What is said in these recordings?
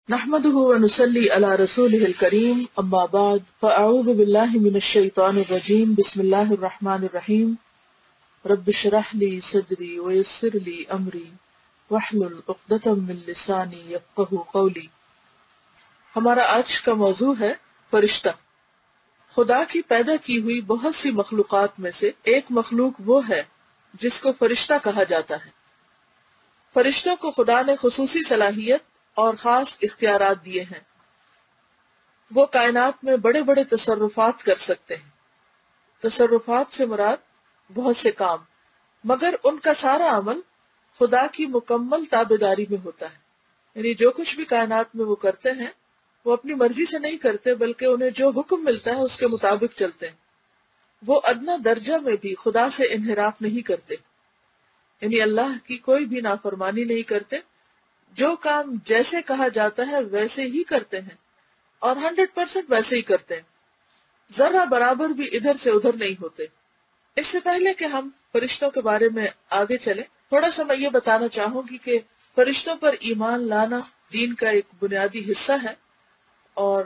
نحمده ونصلي على رسوله الكريم اما بعد فاعوذ بالله من الشيطان الرجيم بسم الله الرحمن الرحيم رب اشرح لي صدري ويسر لي امري واحلل عقدة من لساني يفقهوا قولي۔ ہمارا آج کا موضوع ہے فرشتہ۔ خدا کی پیدا کی ہوئی بہت سی مخلوقات میں سے ایک مخلوق وہ ہے جس کو فرشتہ کہا جاتا ہے۔ فرشتوں کو خدا نے خصوصی صلاحیت اور خاص اختیارات دیے ہیں۔ وہ کائنات میں بڑے بڑے تصرفات کر سکتے ہیں۔ تصرفات سے مراد بہت سے کام، مگر ان کا سارا عمل خدا کی مکمل تابعداری میں ہوتا ہے۔ یعنی جو کچھ بھی کائنات میں وہ کرتے ہیں وہ اپنی مرضی سے نہیں کرتے، بلکہ انہیں جو حکم ملتا ہے اس کے مطابق چلتے ہیں۔ وہ ادنا درجہ میں بھی خدا سے انحراف نہیں کرتے، یعنی اللہ کی کوئی بھی نافرمانی نہیں کرتے۔ جو کام جیسے کہا جاتا ہے ویسے ہی کرتے ہیں اور 100% ویسے ہی کرتے ہیں، ذرہ برابر بھی ادھر سے ادھر نہیں ہوتے۔ اس سے پہلے کہ ہم فرشتوں کے بارے میں آگے چلیں، تھوڑا سا میں یہ بتانا چاہوں گی کہ فرشتوں پر ایمان لانا دین کا ایک بنیادی حصہ ہے، اور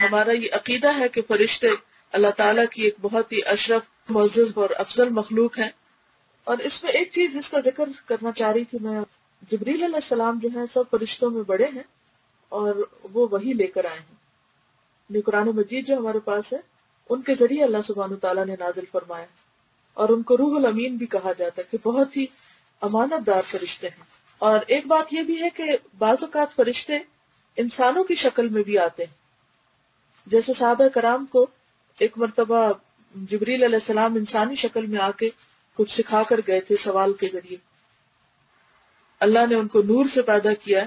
ہمارا یہ عقیدہ ہے کہ فرشتے اللہ تعالیٰ کی ایک بہت ہی اشرف، معزز اور افضل مخلوق ہیں۔ اور اس میں ایک چیز جس کا ذکر کرنا چاہ رہی تھی میں، جبریل علیہ السلام جو ہیں سب فرشتوں میں بڑے ہیں اور وہ وحی لے کر آئے ہیں۔ قرآن مجید جو ہمارے پاس ہے ان کے ذریعے اللہ سبحانہ تعالیٰ نے نازل فرمایا، اور ان کو روح الامین بھی کہا جاتا ہے کہ بہت ہی امانت دار فرشتے ہیں۔ اور ایک بات یہ بھی ہے کہ بعض اوقات فرشتے انسانوں کی شکل میں بھی آتے ہیں، جیسے صحابہ کرام کو ایک مرتبہ جبریل علیہ السلام انسانی شکل میں آ کے کچھ سکھا کر گئے تھے سوال کے ذریعے۔ اللہ نے ان کو نور سے پیدا کیا،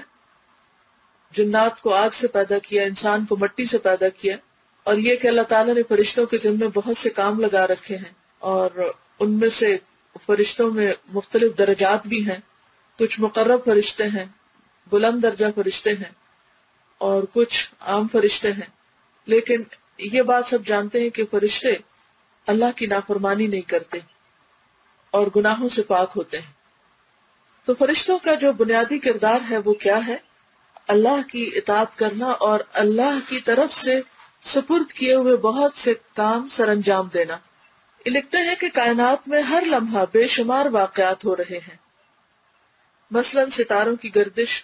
جنات کو آگ سے پیدا کیا، انسان کو مٹی سے پیدا کیا، اور یہ کہ اللہ تعالیٰ نے فرشتوں کے ذمے بہت سے کام لگا رکھے ہیں، اور ان میں سے فرشتوں میں مختلف درجات بھی ہیں۔ کچھ مقرب فرشتے ہیں، بلند درجہ فرشتے ہیں، اور کچھ عام فرشتے ہیں۔ لیکن یہ بات سب جانتے ہیں کہ فرشتے اللہ کی نافرمانی نہیں کرتے اور گناہوں سے پاک ہوتے ہیں۔ تو فرشتوں کا جو بنیادی کردار ہے وہ کیا ہے؟ اللہ کی اطاعت کرنا اور اللہ کی طرف سے سپرد کیے ہوئے بہت سے کام سر انجام دینا۔ یہ لکھتے ہیں کہ کائنات میں ہر لمحہ بے شمار واقعات ہو رہے ہیں، مثلا ستاروں کی گردش،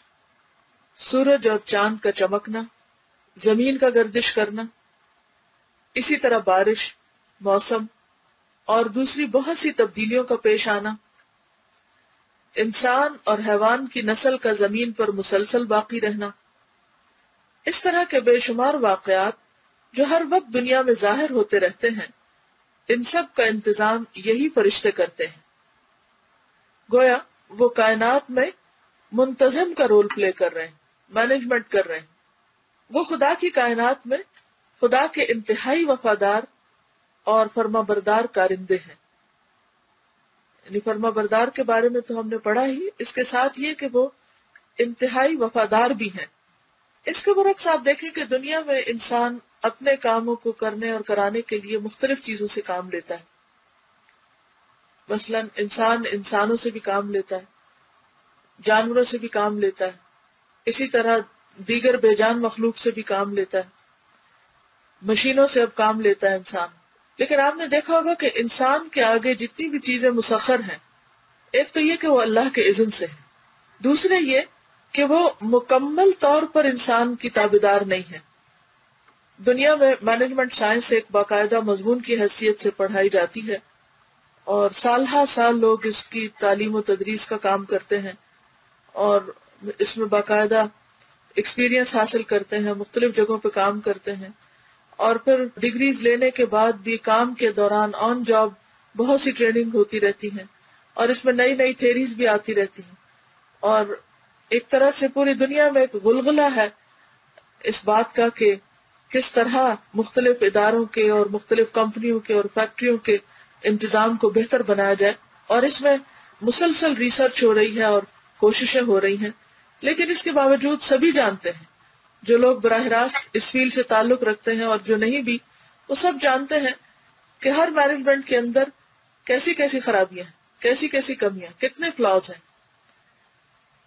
سورج اور چاند کا چمکنا، زمین کا گردش کرنا، اسی طرح بارش، موسم اور دوسری بہت سی تبدیلیوں کا پیش آنا، انسان اور حیوان کی نسل کا زمین پر مسلسل باقی رہنا۔ اس طرح کے بے شمار واقعات جو ہر وقت دنیا میں ظاہر ہوتے رہتے ہیں، ان سب کا انتظام یہی فرشتے کرتے ہیں۔ گویا وہ کائنات میں منتظم کا رول پلے کر رہے ہیں، مینجمنٹ کر رہے ہیں۔ وہ خدا کی کائنات میں خدا کے انتہائی وفادار اور فرما بردار کارندے ہیں۔ یعنی فرما بردار کے بارے میں تو ہم نے پڑھا ہی، اس کے ساتھ یہ کہ وہ انتہائی وفادار بھی ہیں۔ اس کے برعکس آپ دیکھیں کہ دنیا میں انسان اپنے کاموں کو کرنے اور کرانے کے لیے مختلف چیزوں سے کام لیتا ہے۔ مثلا انسان انسانوں سے بھی کام لیتا ہے، جانوروں سے بھی کام لیتا ہے، اسی طرح دیگر بے جان مخلوق سے بھی کام لیتا ہے، مشینوں سے اب کام لیتا ہے انسان۔ لیکن آپ نے دیکھا ہوگا کہ انسان کے آگے جتنی بھی چیزیں مسخر ہیں، ایک تو یہ کہ وہ اللہ کے اذن سے ہے، دوسرے یہ کہ وہ مکمل طور پر انسان کی تابعدار نہیں ہے۔ دنیا میں مینجمنٹ سائنس ایک باقاعدہ مضمون کی حیثیت سے پڑھائی جاتی ہے، اور سال ہا سال لوگ اس کی تعلیم و تدریس کا کام کرتے ہیں، اور اس میں باقاعدہ ایکسپیرینس حاصل کرتے ہیں، مختلف جگہوں پہ کام کرتے ہیں، اور پھر ڈگریز لینے کے بعد بھی کام کے دوران آن جاب بہت سی ٹریننگ ہوتی رہتی ہے، اور اس میں نئی نئی تھیریز بھی آتی رہتی ہیں، اور ایک طرح سے پوری دنیا میں ایک غلغلہ ہے اس بات کا کہ کس طرح مختلف اداروں کے اور مختلف کمپنیوں کے اور فیکٹریوں کے انتظام کو بہتر بنایا جائے، اور اس میں مسلسل ریسرچ ہو رہی ہے اور کوششیں ہو رہی ہیں۔ لیکن اس کے باوجود سبھی جانتے ہیں، جو لوگ براہ راست اس فیلڈ سے تعلق رکھتے ہیں اور جو نہیں بھی، وہ سب جانتے ہیں کہ ہر مینجمنٹ کے اندر کیسی کیسی خرابیاں ہیں، کیسی کیسی کمیاں، کتنے فلاز ہیں۔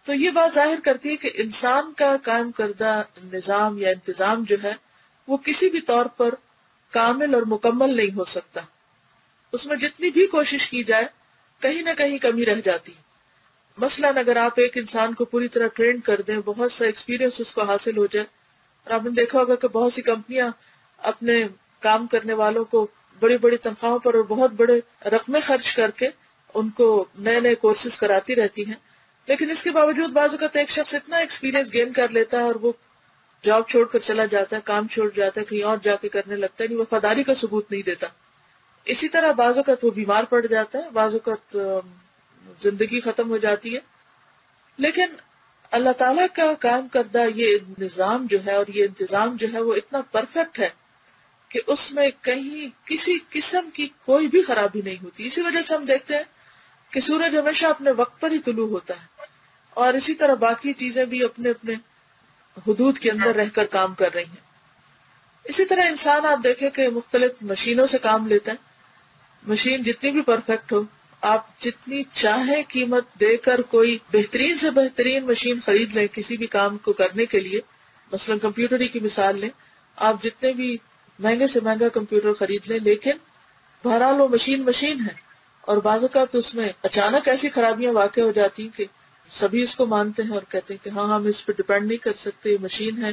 تو یہ بات ظاہر کرتی ہے کہ انسان کا قائم کردہ نظام یا انتظام جو ہے وہ کسی بھی طور پر کامل اور مکمل نہیں ہو سکتا. اس میں جتنی بھی کوشش کی جائے کہیں نہ کہیں کمی رہ جاتی. مثلاً اگر آپ ایک انسان کو پوری طرح ٹرین کر دیں، بہت سا ایکسپیرینس اس کو حاصل ہو جائے، اور آپ نے دیکھا ہوگا کہ بہت سی کمپنیاں اپنے کام کرنے والوں کو بڑی بڑی تنخواہوں پر اور بہت بڑے رقمیں خرچ کر کے ان کو نئے نئے کورسز کراتی رہتی ہیں، لیکن اس کے باوجود بعض اوقات ایک شخص اتنا ایکسپیرینس گین کر لیتا ہے اور وہ جاب چھوڑ کر چلا جاتا ہے، کام چھوڑ جاتا ہے، کہیں اور جا کے کرنے لگتا ہے، نہیں وفاداری کا ثبوت نہیں دیتا. اسی طرح بعض اوقات وہ بیمار پڑ جاتا ہے، بعض اوقات زندگی ختم ہو جاتی ہے. لیکن اللہ تعالیٰ کا قائم کردہ یہ نظام جو ہے اور یہ انتظام جو ہے وہ اتنا پرفیکٹ ہے کہ اس میں کہیں کسی قسم کی کوئی بھی خرابی نہیں ہوتی. اسی وجہ سے ہم دیکھتے ہیں کہ سورج ہمیشہ اپنے وقت پر ہی طلوع ہوتا ہے، اور اسی طرح باقی چیزیں بھی اپنے اپنے حدود کے اندر رہ کر کام کر رہی ہیں. اسی طرح انسان آپ دیکھیں کہ مختلف مشینوں سے کام لیتا ہے. مشین جتنی بھی پرفیکٹ ہو، آپ جتنی چاہیں قیمت دے کر کوئی بہترین سے بہترین مشین خرید لیں کسی بھی کام کو کرنے کے لیے، مثلا کمپیوٹر ہی کی مثال لیں، آپ جتنے بھی مہنگے سے مہنگا کمپیوٹر خرید لیں، لیکن بہرحال وہ مشین ہے، اور بعض اوقات اس میں اچانک ایسی خرابیاں واقع ہو جاتی ہیں کہ سبھی اس کو مانتے ہیں اور کہتے ہیں کہ ہاں ہم اس پہ ڈیپینڈ نہیں کر سکتے، مشین ہے.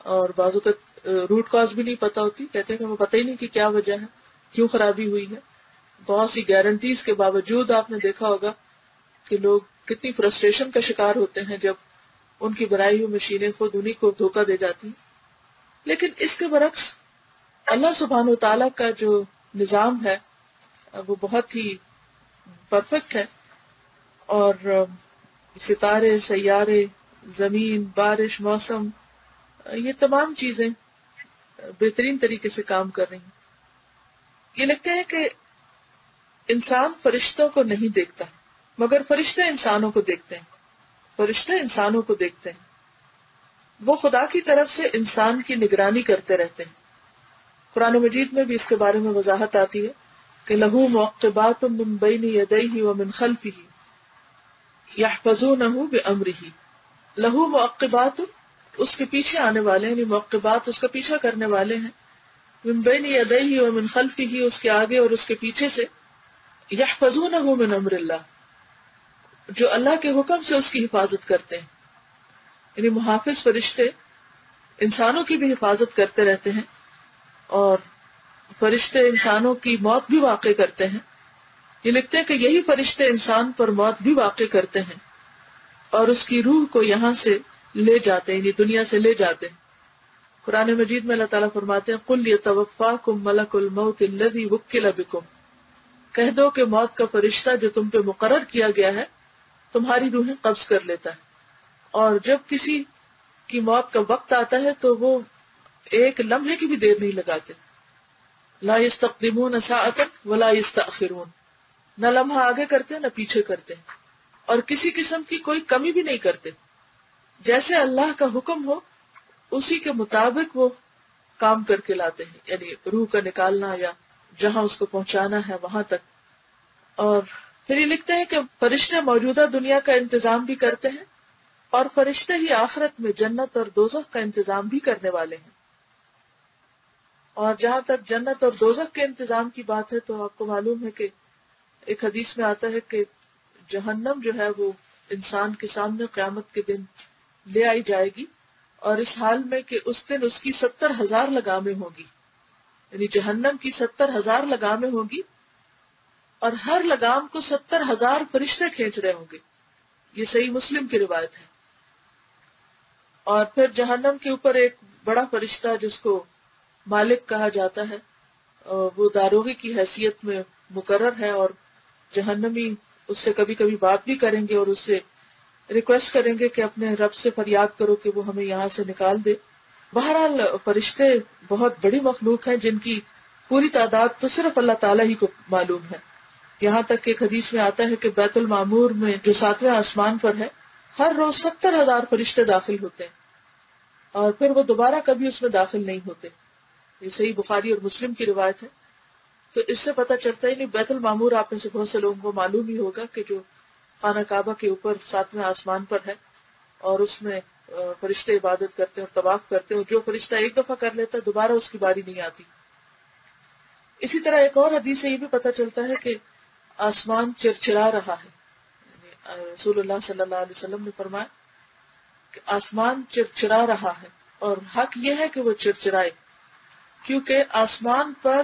اور بعض اوقات روٹ کاز بھی نہیں پتا ہوتی، کہتے ہیں کہ ہمیں پتہ ہی نہیں کہ کیا وجہ ہے، کیوں خرابی ہوئی ہے. بہت سی گارنٹیز کے باوجود آپ نے دیکھا ہوگا کہ لوگ کتنی فرسٹریشن کا شکار ہوتے ہیں جب ان کی بنائی ہوئی مشینیں خود انہی کو دھوکہ دے جاتی ہیں. لیکن اس کے برعکس اللہ سبحانہ و تعالیٰ کا جو نظام ہے وہ بہت ہی پرفیکٹ ہے، اور ستارے، سیارے، زمین، بارش، موسم، یہ تمام چیزیں بہترین طریقے سے کام کر رہی ہیں. یہ لگتا ہے کہ انسان فرشتوں کو نہیں دیکھتا، مگر فرشتے انسانوں کو دیکھتے ہیں. فرشتے انسانوں کو دیکھتے ہیں، وہ خدا کی طرف سے انسان کی نگرانی کرتے رہتے ہیں. قرآن مجید میں بھی اس کے بارے میں وضاحت آتی ہے کہ لہو معقبات من بین یدیہ ومن خلفہ یحفظونہ بامرہ. لہو معقبات، اس کے پیچھے آنے والے، یعنی معقبات اس کا پیچھا کرنے والے ہیں، من بین یدیہ ومن خلفہ، اس کے آگے اور اس کے پیچھے سے، یحفظونہ من امر اللہ، جو اللہ کے حکم سے اس کی حفاظت کرتے ہیں. یعنی محافظ فرشتے انسانوں کی بھی حفاظت کرتے رہتے ہیں، اور فرشتے انسانوں کی موت بھی واقع کرتے ہیں. یہ لکھتے ہیں کہ یہی فرشتے انسان پر موت بھی واقع کرتے ہیں اور اس کی روح کو یہاں سے لے جاتے ہیں، یعنی دنیا سے لے جاتے ہیں. قرآن مجید میں اللہ تعالیٰ فرماتے ہیں قُلْ يَتَوَفَّاكُمْ مَلَكُ الْمَوْتِ الَّذِي وُكِّلَ بِكُمْ، کہہ دو کہ موت کا فرشتہ جو تم پہ مقرر کیا گیا ہے تمہاری روحیں قبض کر لیتا ہے. اور جب کسی کی موت کا وقت آتا ہے تو وہ ایک لمحے کی بھی دیر نہیں لگاتے. لا يستقدمون ساعة ولا يستأخرون، نہ لمحہ آگے کرتے نہ پیچھے کرتے، اور کسی قسم کی کوئی کمی بھی نہیں کرتے. جیسے اللہ کا حکم ہو اسی کے مطابق وہ کام کر کے لاتے ہیں، یعنی روح کا نکالنا یا جہاں اس کو پہنچانا ہے وہاں تک. اور پھر یہ لکھتے ہیں کہ فرشتے موجودہ دنیا کا انتظام بھی کرتے ہیں، اور فرشتے ہی آخرت میں جنت اور دوزخ کا انتظام بھی کرنے والے ہیں. اور جہاں تک جنت اور دوزخ کے انتظام کی بات ہے تو آپ کو معلوم ہے کہ ایک حدیث میں آتا ہے کہ جہنم جو ہے وہ انسان کے سامنے قیامت کے دن لے آئی جائے گی، اور اس حال میں کہ اس دن اس کی 70,000 لگامیں ہوں گی. یعنی جہنم کی 70,000 لگامیں ہوں گی، اور ہر لگام کو 70,000 فرشتے کھینچ رہے ہوں گے. یہ صحیح مسلم کی روایت ہے. اور پھر جہنم کے اوپر ایک بڑا فرشتہ جس کو مالک کہا جاتا ہے، وہ داروغی کی حیثیت میں مقرر ہے، اور جہنمی اس سے کبھی کبھی بات بھی کریں گے اور اس سے ریکویسٹ کریں گے کہ اپنے رب سے فریاد کرو کہ وہ ہمیں یہاں سے نکال دے. بہرحال فرشتے بہت بڑی مخلوق ہیں جن کی پوری تعداد تو صرف اللہ تعالیٰ ہی کو معلوم ہے. یہاں تک کہ ایک حدیث میں آتا ہے کہ بیت المعمور میں جو 7ویں آسمان پر ہے ہر روز 70,000 فرشتے داخل ہوتے ہیں، اور پھر وہ دوبارہ کبھی اس میں داخل نہیں ہوتے. یہ صحیح بخاری اور مسلم کی روایت ہے. تو اس سے پتہ چلتا ہے، نہیں بیت المعمور آپ میں سے بہت سے لوگوں کو معلوم ہی ہوگا کہ جو خانہ کعبہ کے اوپر 7ویں آسمان پر ہے، اور اس میں فرشتے عبادت کرتے ہیں اور طواف کرتے ہیں. جو فرشتہ ایک دفعہ کر لیتا ہے دوبارہ اس کی باری نہیں آتی. اسی طرح ایک اور حدیث سے یہ بھی پتہ چلتا ہے کہ آسمان چرچرا رہا ہے. رسول اللہ صلی اللہ علیہ وسلم نے فرمایا کہ آسمان چرچرا رہا ہے اور حق یہ ہے کہ وہ چرچرائے، کیونکہ آسمان پر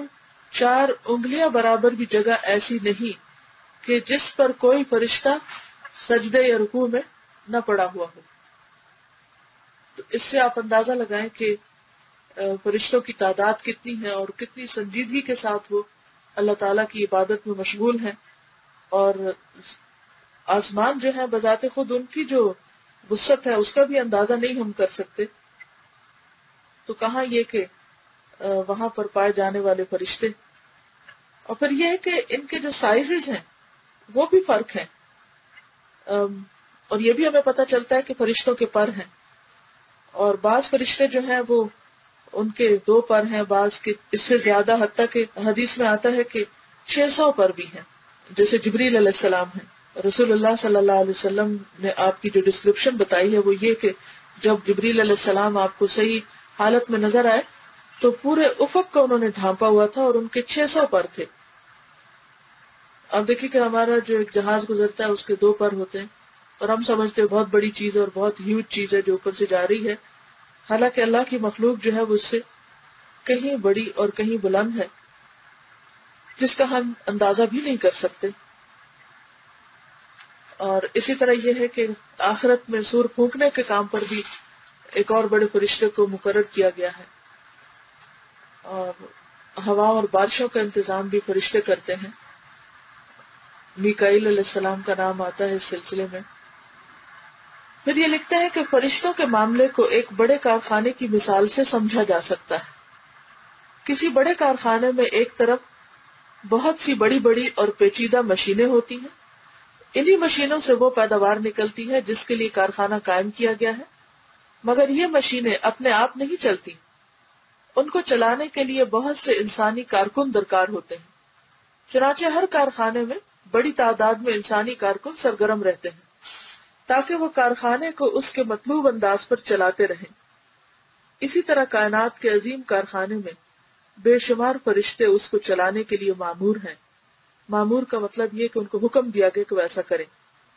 4 انگلیاں برابر بھی جگہ ایسی نہیں کہ جس پر کوئی فرشتہ سجدے یا رکوع میں نہ پڑا ہوا ہو. تو اس سے آپ اندازہ لگائیں کہ فرشتوں کی تعداد کتنی ہے اور کتنی سنجیدگی کے ساتھ وہ اللہ تعالیٰ کی عبادت میں مشغول ہیں. اور آسمان جو ہے بذات خود ان کی جو وسعت ہے اس کا بھی اندازہ نہیں ہم کر سکتے، تو کہاں یہ کہ وہاں پر پائے جانے والے فرشتے. اور پھر یہ ہے کہ ان کے جو سائزز ہیں وہ بھی فرق ہیں. اور یہ بھی ہمیں پتہ چلتا ہے کہ فرشتوں کے پر ہیں، اور بعض فرشتے جو ہیں وہ ان کے 2 پر ہیں، بعض کے اس سے زیادہ، حتیٰ کہ حدیث میں آتا ہے کہ 600 پر بھی ہیں، جیسے جبریل علیہ السلام ہیں. رسول اللہ صلی اللہ علیہ وسلم نے آپ کی جو ڈسکرپشن بتائی ہے وہ یہ کہ جب جبریل علیہ السلام آپ کو صحیح حالت میں نظر آئے تو پورے افق کو انہوں نے ڈھانپا ہوا تھا اور ان کے 600 پر تھے. اب دیکھیں کہ ہمارا جو ایک جہاز گزرتا ہے اس کے 2 پر ہوتے ہیں اور ہم سمجھتے ہیں بہت بڑی چیز اور بہت ہیوج چیز ہے جو اوپر سے جا رہی ہے، حالانکہ اللہ کی مخلوق جو ہے وہ اس سے کہیں بڑی اور کہیں بلند ہے جس کا ہم اندازہ بھی نہیں کر سکتے. اور اسی طرح یہ ہے کہ آخرت میں سور پھونکنے کے کام پر بھی ایک اور بڑے فرشتے کو مقرر کیا گیا ہے، اور ہوا اور بارشوں کا انتظام بھی فرشتے کرتے ہیں. میکائیل علیہ السلام کا نام آتا ہے اس سلسلے میں. پھر یہ لکھتے ہیں کہ فرشتوں کے معاملے کو ایک بڑے کارخانے کی مثال سے سمجھا جا سکتا ہے. کسی بڑے کارخانے میں ایک طرف بہت سی بڑی بڑی اور پیچیدہ مشینیں ہوتی ہیں. انہی مشینوں سے وہ پیداوار نکلتی ہے جس کے لیے کارخانہ قائم کیا گیا ہے، مگر یہ مشینیں اپنے آپ نہیں چلتی، ان کو چلانے کے لیے بہت سے انسانی کارکن درکار ہوتے ہیں. چنانچہ ہر کارخانے میں بڑی تعداد میں انسانی کارکن سرگرم رہتے ہیں تاکہ وہ کارخانے کو اس کے مطلوب انداز پر چلاتے رہیں. اسی طرح کائنات کے عظیم کارخانے میں بے شمار فرشتے اس کو چلانے کے لیے مامور ہیں. مامور کا مطلب یہ کہ ان کو حکم دیا گیا کہ وہ ایسا کریں،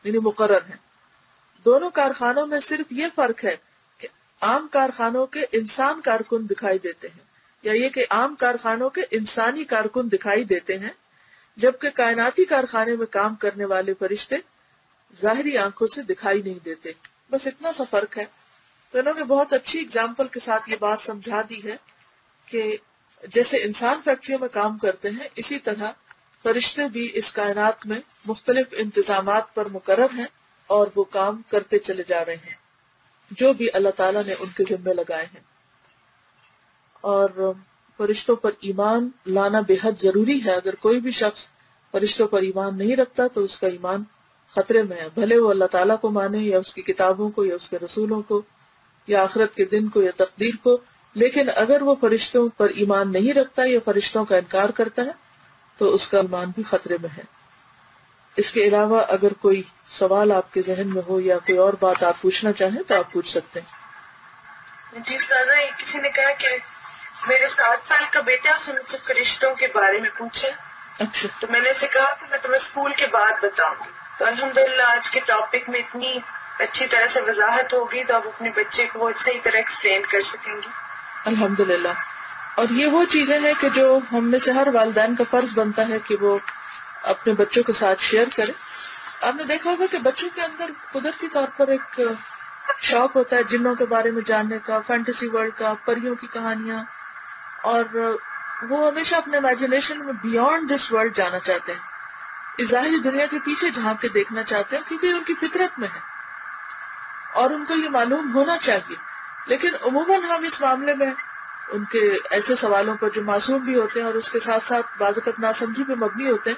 یعنی مقرر ہیں. دونوں کارخانوں میں صرف یہ فرق ہے کہ عام کارخانوں کے انسان کارکن دکھائی دیتے ہیں، یا یہ کہ عام کارخانوں کے انسانی کارکن دکھائی دیتے ہیں، جبکہ کائناتی کارخانے میں کام کرنے والے فرشتے ظاہری آنکھوں سے دکھائی نہیں دیتے. بس اتنا سا فرق ہے. تو انہوں نے بہت اچھی اگزامپل کے ساتھ یہ بات سمجھا دی ہے کہ جیسے انسان فیکٹریوں میں کام کرتے ہیں، اسی طرح فرشتے بھی اس کائنات میں مختلف انتظامات پر مقرر ہیں اور وہ کام کرتے چلے جا رہے ہیں جو بھی اللہ تعالیٰ نے ان کے ذمہ لگائے ہیں. اور فرشتوں پر ایمان لانا بے حد ضروری ہے. اگر کوئی بھی شخص فرشتوں پر ایمان نہیں رکھتا تو اس کا ایمان خطرے میں ہے، بھلے وہ اللہ تعالیٰ کو مانے یا اس کی کتابوں کو یا اس کے رسولوں کو یا آخرت کے دن کو یا تقدیر کو. لیکن اگر وہ فرشتوں پر ایمان نہیں رکھتا یا فرشتوں کا انکار کرتا ہے تو اس کا ایمان بھی خطرے میں ہے. اس کے علاوہ اگر کوئی سوال آپ کے ذہن میں ہو یا کوئی اور بات آپ پوچھنا چاہیں تو آپ پوچھ سکتے ہیں. جی استاذہ، کسی نے کہا کہ میرے 7 سال کا بیٹا ہے، اس نے مجھ سے فرشتوں کے بارے میں پوچھا. اچھا، تو میں نے اسے کہا کہ میں تمہیں اسکول کے بعد بتاؤں گی. تو الحمدللہ آج کے ٹاپک میں اتنی اچھی طرح سے وضاحت ہوگی تو آپ اپنے بچے کو صحیح طرح ایکسپلین کر سکیں گی. الحمدللہ. اور یہ وہ چیزیں ہیں کہ جو ہم میں سے ہر والدین کا فرض بنتا ہے کہ وہ اپنے بچوں کے ساتھ شیئر کریں. آپ نے دیکھا ہوگا کہ بچوں کے اندر قدرتی طور پر ایک شوق ہوتا ہے جنوں کے بارے میں جاننے کا، فینٹیسی ورلڈ کا، پریوں کی کہانیاں، اور وہ ہمیشہ اپنے امیجنیشن میں بیونڈ دس ورلڈ جانا چاہتے ہیں، اس ظاہری دنیا کے پیچھے جھانک کے دیکھنا چاہتے ہیں، کیونکہ ان کی فطرت میں ہے اور ان کو یہ معلوم ہونا چاہیے. لیکن عموماً ہم اس معاملے میں ان کے ایسے سوالوں پر جو معصوم بھی ہوتے ہیں اور اس کے ساتھ ساتھ بعض اوقات ناسمجھی پہ مبنی ہوتے ہیں،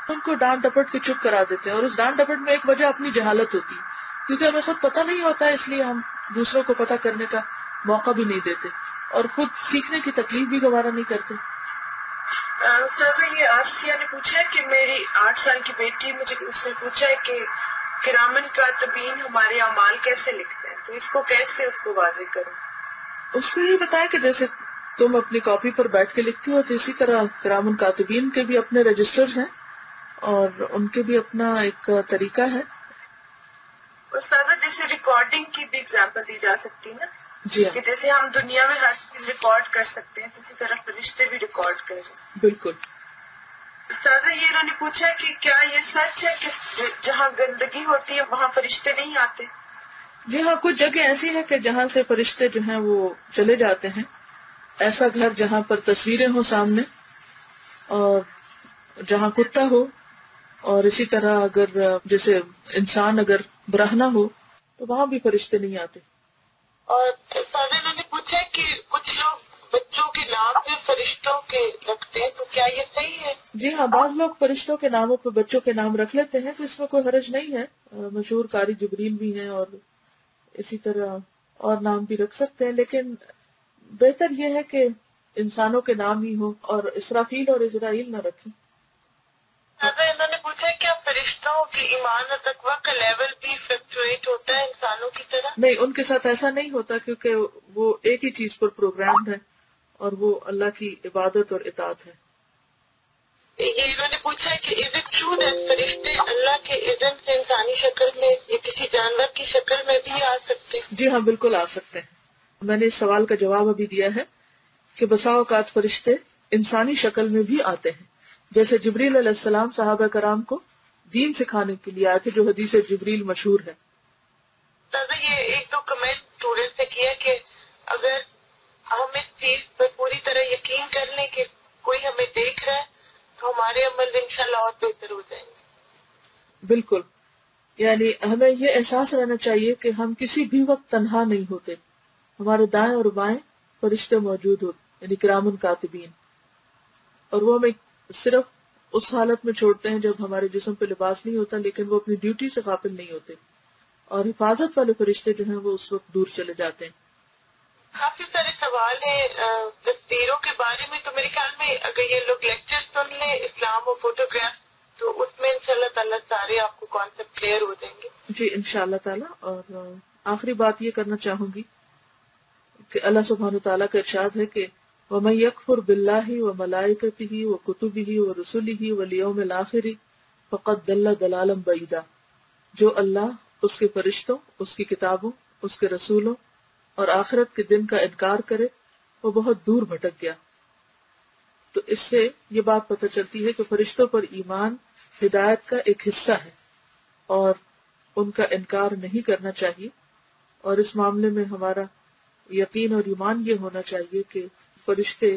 ان کو ڈانٹ ڈپٹ کے چپ کرا دیتے ہیں. اور اس ڈانٹ ڈپٹ میں ایک وجہ اپنی جہالت ہوتی ہے، کیونکہ ہمیں خود پتہ نہیں ہوتا ہے، اس لیے ہم دوسروں کو پتہ کرنے کا موقع بھی نہیں دیتے اور خود سیکھنے کی تکلیف بھی گوارا نہیں کرتے. استاذہ، یہ آسیہ نے پوچھا ہے کہ میری 8 سال کی بیٹی، مجھے اس نے پوچھا ہے کہ کرامن کاتبین ہمارے اعمال کیسے لکھتے ہیں، تو اس کو کیسے اس کو واضح کروں؟ اس کو یہ بتائیں کہ جیسے تم اپنی کاپی پر بیٹھ کے لکھتی ہو، تو اسی طرح کرامن کاتبین کے بھی اپنے رجسٹرز ہیں اور ان کے بھی اپنا ایک طریقہ ہے. استاذہ جیسے ریکارڈنگ کی بھی اگزامپل دی جا سکتی ہے نا، جی ہاں کہ جیسے ہم دنیا میں ہر چیز ریکارڈ کر سکتے ہیں، اسی طرح فرشتے بھی ریکارڈ کر رہے ہیں. بالکل. استاذہ یہ انہوں نے پوچھا کہ کیا یہ سچ ہے کہ جہاں گندگی ہوتی ہے وہاں فرشتے نہیں آتے؟ جی ہاں، کچھ جگہ ایسی ہے کہ جہاں سے فرشتے جو ہیں وہ چلے جاتے ہیں. ایسا گھر جہاں پر تصویریں ہوں سامنے، اور جہاں کتا ہو، اور اسی طرح اگر جیسے انسان اگر برہنہ ہو تو وہاں بھی فرشتے نہیں آتے. اور انہوں نے پوچھا کہ کچھ لوگ بچوں کے نام بھی فرشتوں کے رکھتے ہیں، تو کیا یہ صحیح ہے؟ جی ہاں، بعض لوگ فرشتوں کے ناموں پہ بچوں کے نام رکھ لیتے ہیں، تو اس میں کوئی حرج نہیں ہے. مشہور قاری جبریل بھی ہیں اور اسی طرح اور نام بھی رکھ سکتے ہیں، لیکن بہتر یہ ہے کہ انسانوں کے نام ہی ہو اور اسرافیل اور اسرائیل نہ رکھیں. انہوں نے پوچھا کیا فرشتوں کی ایمان اور تقویٰ کا لیول بھی فلکچویٹ ہوتا ہے انسانوں کی طرح؟ نہیں، ان کے ساتھ ایسا نہیں ہوتا، کیونکہ وہ ایک ہی چیز پر پروگرامڈ ہے اور وہ اللہ کی عبادت اور اطاعت ہے. یہ انہوں نے پوچھا ہے کہ از اٹ ٹرو دیٹ فرشتے اللہ کے اذن سے انسانی شکل میں یا کسی جانور کی شکل میں بھی آ سکتے ہیں؟ جی ہاں، بالکل آ سکتے ہیں. میں نے اس سوال کا جواب ابھی دیا ہے کہ بسا اوقات فرشتے انسانی شکل میں بھی آتے ہیں، جیسے جبریل علیہ السلام صحابہ کرام کو دین سکھانے کے لیے آئے تھے، جو حدیث جبریل مشہور ہے. یہ ایک دو کمنٹ اسٹوڈنٹ نے کیا کہ اگر ہم اس چیز پر پوری طرح یقین کر لیں کہ کوئی ہمیں دیکھ رہا ہے تو ہمارے عمل انشاءاللہ اور بہتر ہو جائیں گے. بالکل، یعنی ہمیں یہ احساس رہنا چاہیے کہ ہم کسی بھی وقت تنہا نہیں ہوتے، ہمارے دائیں اور بائیں فرشتے موجود ہوتے، یعنی کرامن کاتبین، اور وہ ہمیں صرف اس حالت میں چھوڑتے ہیں جب ہمارے جسم پہ لباس نہیں ہوتا، لیکن وہ اپنی ڈیوٹی سے غافل نہیں ہوتے، اور حفاظت والے فرشتے جو ہیں وہ اس وقت دور چلے جاتے ہیں. کافی سارے سوال ہیں تصویروں کے بارے میں، تو میرے خیال میں اگر یہ لوگ لیکچر سن لیں اسلام اور فوٹوگراف تو اس میں انشاءاللہ تعالیٰ سارے آپ کو کانسیپٹ کلیئر ہو جائیں گے. جی انشاءاللہ تعالیٰ. اور آخری بات یہ کرنا چاہوں گی کہ اللہ سبحانہ تعالیٰ کا ارشاد ہے کہ وَمَن يَكْفُرْ بِاللَّهِ وَمَلَائِكَتِهِ وَكُتُبِهِ وَرُسُلِهِ وَالْيَوْمِ الْآخِرِ فَقَدْ ضَلَّ ضَلَالًا بَعِيدًا، جو اللہ اس کے فرشتوں، اس کی کتابوں، اس کے رسولوں اور آخرت کے دن کا انکار کرے وہ بہت دور بھٹک گیا. تو اس سے یہ بات پتہ چلتی ہے کہ فرشتوں پر ایمان ہدایت کا ایک حصہ ہے اور ان کا انکار نہیں کرنا چاہیے. اور اس معاملے میں ہمارا یقین اور ایمان یہ ہونا چاہیے کہ فرشتے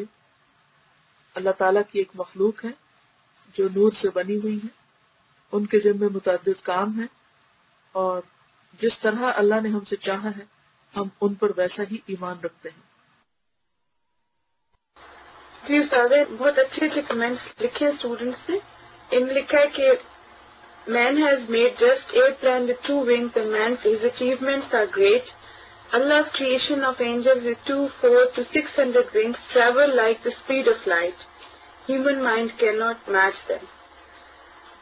اللہ تعالیٰ کی ایک مخلوق ہے جو نور سے بنی ہوئی ہے، ان کے ذمہ متعدد کام ہیں، اور جس طرح اللہ نے ہم سے چاہا ہے ہم ان پر ویسا ہی ایمان رکھتے ہیں. جی استاد، بہت اچھے اچھے کمنٹس لکھے ہیں اسٹوڈنٹس نے. ان میں لکھا ہے کہ man has made just airplane with 2 wings and man's achievements are great. Allah's creation of angels with 2, 4 to 600 wings travel like the speed of light. Human mind cannot match them.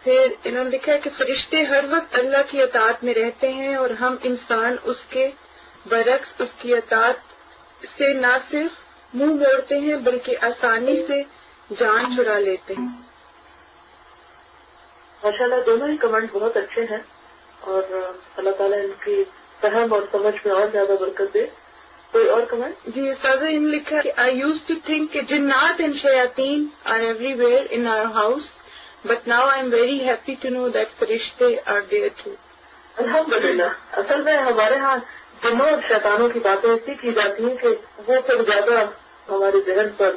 پھر انہوں نے لکھا ہے کہ فرشتے ہر وقت اللہ کی اطاعت میں رہتے ہیں اور ہم انسان اس کے برعکس اس کی اطاعت سے نہ صرف منہ موڑتے ہیں بلکہ آسانی سے جان چرا لیتے ہیں. ماشاءاللہ دونوں ہی کمنٹ بہت اچھے ہیں، اور اللہ تعالیٰ ان کی فہم اور سمجھ میں اور زیادہ برکت دے. کوئی اور کمنٹ؟ جی استاذہ، ان میں لکھا ہے کہ I used to think کہ جنات and شیاطین are everywhere in our house. But now I am very happy to know that فرشتے are there too. الحمدللہ. اصل میں ہمارے ہاں جنوں اور شیطانوں کی باتیں ایسی کی جاتی ہیں کہ وہ پھر زیادہ ہمارے ذہن پر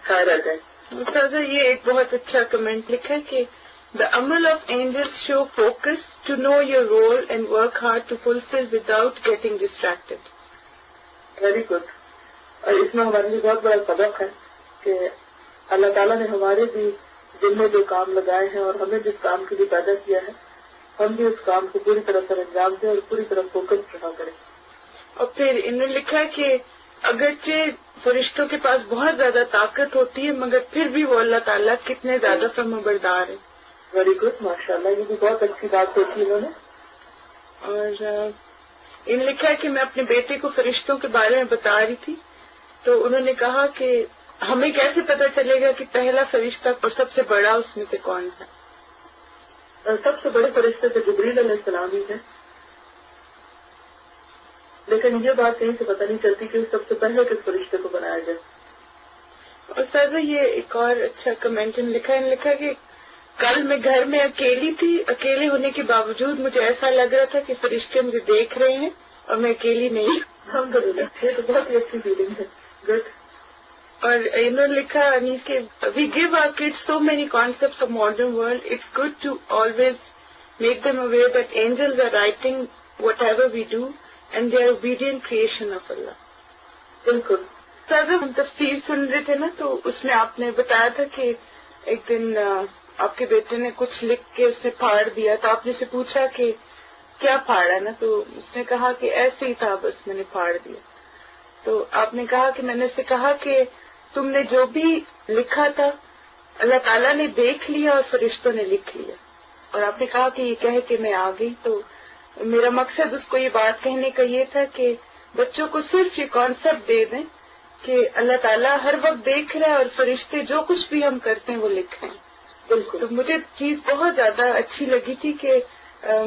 چھائے رہ جائیں. استاذہ یہ ایک بہت اچھا کمنٹ لکھا ہے کہ The amal of angels show focus to know your role and work hard to fulfill without getting distracted. Very good. اور اس میں ہمارے لیے بہت بڑا سبق ہے کہ اللہ تعالیٰ نے ہمارے بھی ذمے جو کام لگائے ہیں اور ہمیں جس کام کے لیے پیدا کیا ہے ہم بھی اس کام کو پوری طرح سر انجام دیں اور پوری طرح فوکس رہا کریں. اور پھر انہوں نے لکھا ہے کہ اگرچہ فرشتوں کے پاس بہت زیادہ طاقت ہوتی ہے مگر پھر بھی وہ اللہ تعالیٰ کتنے زیادہ فرمانبردار ہیں. ویری گڈ، ماشاء اللہ، یہ بھی بہت اچھی بات ہوتی ہے انہوں نے. اور انہوں نے لکھا ہے کہ میں اپنے بیٹے کو فرشتوں کے بارے میں بتا رہی تھی تو انہوں نے کہا کہ ہمیں کیسے پتہ چلے گا کہ پہلا فرشتہ اور سب سے بڑا اس میں سے کون سا؟ سب سے بڑے فرشتے تو جبریل علیہ السلام ہی ہیں، لیکن یہ بات کہیں سے پتہ نہیں چلتی کہ سب سے پہلے کس فرشتے کو بنایا جائے. استاذہ یہ ایک اور اچھا کمنٹ لکھا ہے کہ کل میں گھر میں اکیلی تھی، اکیلے ہونے کے باوجود مجھے ایسا لگ رہا تھا کہ فرشتے مجھے دیکھ رہے ہیں اور میں اکیلی نہیں. الحمدللہ، یہ تو بہت ہی اچھی فیلنگ ہے. گڈ. اور انہوں نے لکھا انیس کے we give our kids so many concepts of modern world, it's good to always make them aware that angels are writing whatever we do and they are obedient creation of Allah. بالکل. Sir ہم تفسیر سن رہے تھے نا تو اس میں آپ نے بتایا تھا کہ ایک دن آپ کے بیٹے نے کچھ لکھ کے اس نے پھاڑ دیا تو آپ نے سے پوچھا کہ کیا پھاڑا نا، تو اس نے کہا کہ ایسے ہی تھا بس میں نے پھاڑ دیا. تو آپ نے کہا کہ میں نے اسے کہا کہ تم نے جو بھی لکھا تھا اللہ تعالیٰ نے دیکھ لیا اور فرشتوں نے لکھ لیا، اور آپ نے کہا کہ یہ کہہ کہ میں آ گئی. تو میرا مقصد اس کو یہ بات کہنے کا یہ تھا کہ بچوں کو صرف یہ کانسیپٹ دے دیں کہ اللہ تعالیٰ ہر وقت دیکھ رہا ہے اور فرشتے جو کچھ بھی ہم کرتے ہیں وہ لکھ رہے ہیں. بالکل. تو مجھے چیز بہت زیادہ اچھی لگی تھی کہ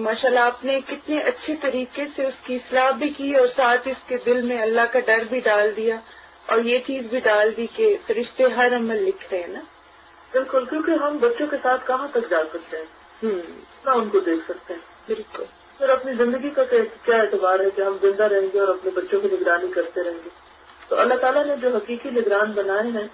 ماشاءاللہ آپ نے کتنے اچھے طریقے سے اس کی اصلاح بھی کی اور ساتھ اس کے دل میں اللہ کا ڈر بھی ڈال دیا اور یہ چیز بھی ڈال دی کہ فرشتے ہر عمل لکھ رہے ہیں نا. بالکل، کیونکہ ہم بچوں کے ساتھ کہاں تک جا سکتے ہیں، نہ ان کو دیکھ سکتے ہیں. بالکل. پھر اپنی زندگی کا کیا اعتبار ہے کہ ہم زندہ رہیں گے اور اپنے بچوں کی نگرانی کرتے رہیں گے. تو اللہ تعالیٰ نے جو حقیقی نگران بنائے ہیں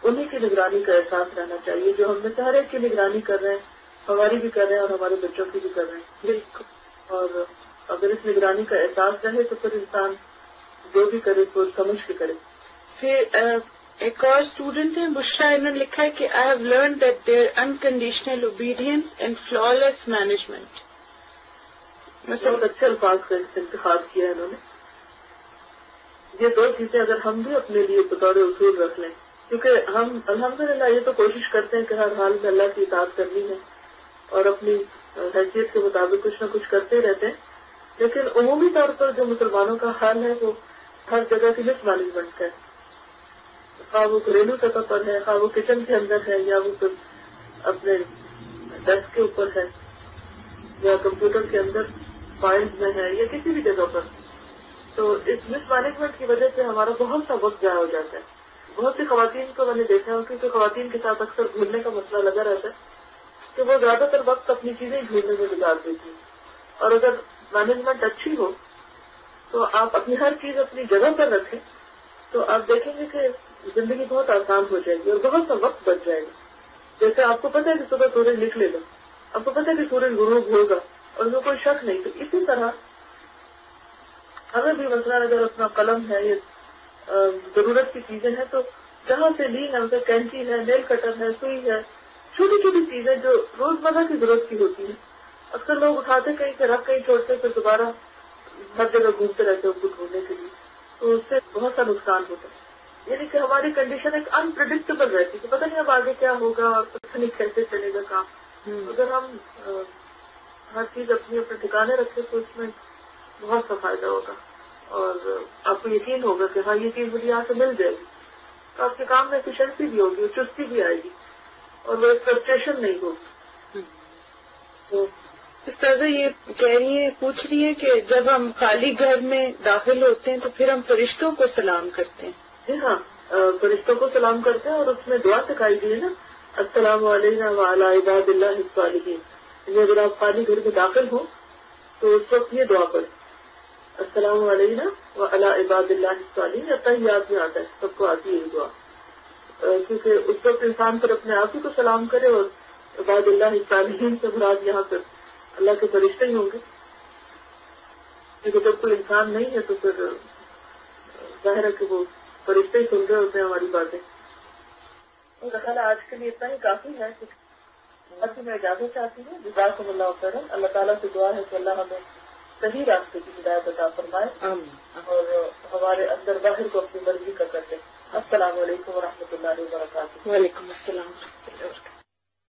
انہی کی نگرانی کا احساس رہنا چاہیے. جو ہم میں سے ہر ایک کی نگرانی کر رہے ہیں، ہماری بھی کر رہے ہیں اور ہمارے بچوں کی بھی کر رہے ہیں. بالکل. اور اگر اس نگرانی کا احساس رہے تو پھر انسان جو بھی کرے تو سمجھ کے کرے. پھر ایک اور اسٹوڈنٹ ہے بشرا، انہوں نے لکھا ہے کہ I have learn that their unconditional obedience and flawless management. بہت اچھے الفاظ کا انتخاب کیا ہے انہوں نے. یہ دو چیزیں اگر ہم بھی اپنے لیے بطور اصول رکھ لیں، کیونکہ ہم الحمدللہ یہ تو کوشش کرتے ہیں کہ ہر حال میں اللہ کی اطاعت کرنی ہے اور اپنی حیثیت کے مطابق کچھ نہ کچھ کرتے رہتے ہیں، لیکن عمومی طور پر جو مسلمانوں کا حال ہے وہ ہر جگہ کی مس مینجمنٹ کا ہے. خواہ وہ گھریلو سطح پر ہے، خواہ وہ کچن کے اندر ہے، یا وہ اپنے ڈیسک کے اوپر ہے، یا کمپیوٹر کے اندر فائلز میں ہے، یا کسی بھی جگہ پر. تو اس مس مینجمنٹ کی وجہ سے ہمارا بہت سا وقت ضائع ہو جاتا ہے. بہت سی خواتین کو میں نے دیکھا ہے، کیونکہ خواتین کے ساتھ اکثر بھولنے کا مسئلہ لگا رہتا ہے کہ وہ زیادہ تر وقت اپنی چیزیں ڈھونڈنے میں گزار دیتی ہیں. اور اگر مینجمنٹ اچھی ہو تو آپ اپنی ہر چیز اپنی جگہ پر رکھیں تو آپ دیکھیں گے کہ زندگی بہت آسان ہو جائے گی اور بہت سا وقت بچ جائے گا. جیسے آپ کو پتہ ہے کہ صبح سورج نکلے گا، آپ کو پتہ ہے کہ سورج غروب ہوگا اور اس میں کوئی شک نہیں. تو اسی طرح ہمیں بھی مثلاً اگر اپنا قلم ہے یا ضرورت کی چیزیں ہیں تو جہاں سے لی ہے، کینچی ہے، نیل کٹر ہے، سوئی ہے، چھوٹی چھوٹی چیزیں جو روزمرہ کی ضرورت کی ہوتی ہیں، اکثر لوگ اٹھاتے کہیں سے رکھ کہیں چھوڑتے پھر دوبارہ ہر جگہ گھومتے رہتے ہیں ان کو ڈھونڈنے کے لیے. تو اس سے بہت سا نقصان ہوتا ہے. یعنی کہ ہماری کنڈیشن ایک انپریڈکٹیبل رہتی ہے کہ پتہ نہیں اب آگے کیا ہوگا اور پتہ نہیں کیسے چلے گا کام. اگر ہم ہر چیز اپنی اپنے ٹھکانے رکھے تو اس میں بہت سا فائدہ ہوگا اور آپ کو یقین ہوگا کہ ہاں یہ چیز مجھے یہاں سے مل جائے گی تو آپ کے کام میں ایفیشنسی بھی ہوگی اور چستی بھی آئے گی اور وہ ایک فرسٹریشن نہیں ہوگی. تو استاذہ یہ کہہ رہی ہے، پوچھ رہی ہے کہ جب ہم خالی گھر میں داخل ہوتے ہیں تو پھر ہم فرشتوں کو سلام کرتے ہیں. جی ہاں، فرشتوں کو سلام کرتے ہیں اور اس میں دعا سکھائی گئی ہے نا، السلام علینا وعلی عباد اللہ الصالحین. اگر آپ خالی گھر میں داخل ہوں تو اس وقت یہ دعا پڑھیں، السلام علینا وعلی عباد اللہ الصالحین. تحیات میں آتا ہے، سب کو آتی ہے یہ دعا، کیونکہ اس وقت انسان پھر اپنے آپ ہی کو سلام کرے اور عباد اللہ الصالحین سے مراد یہاں پر اللہ کے فرشتے ہی ہوں گے، کیونکہ جب کوئی انسان نہیں ہے تو پھر ظاہر ہے کہ وہ فرشتے ہی سن رہے ہوتے ہیں ہماری باتیں. آج کے لیے اتنا ہی کافی ہے. میں اجازت چاہتی ہوں. جزاکم اللہ خیرا. اللہ تعالیٰ سے دعا ہے کہ اللہ ہمیں صحیح راستے کی ہدایت عطا فرمائے اور ہمارے اندر باہر کو اپنی مرضی کا کرتے. السلام علیکم ورحمۃ اللہ وبرکاتہ. وعلیکم السلام.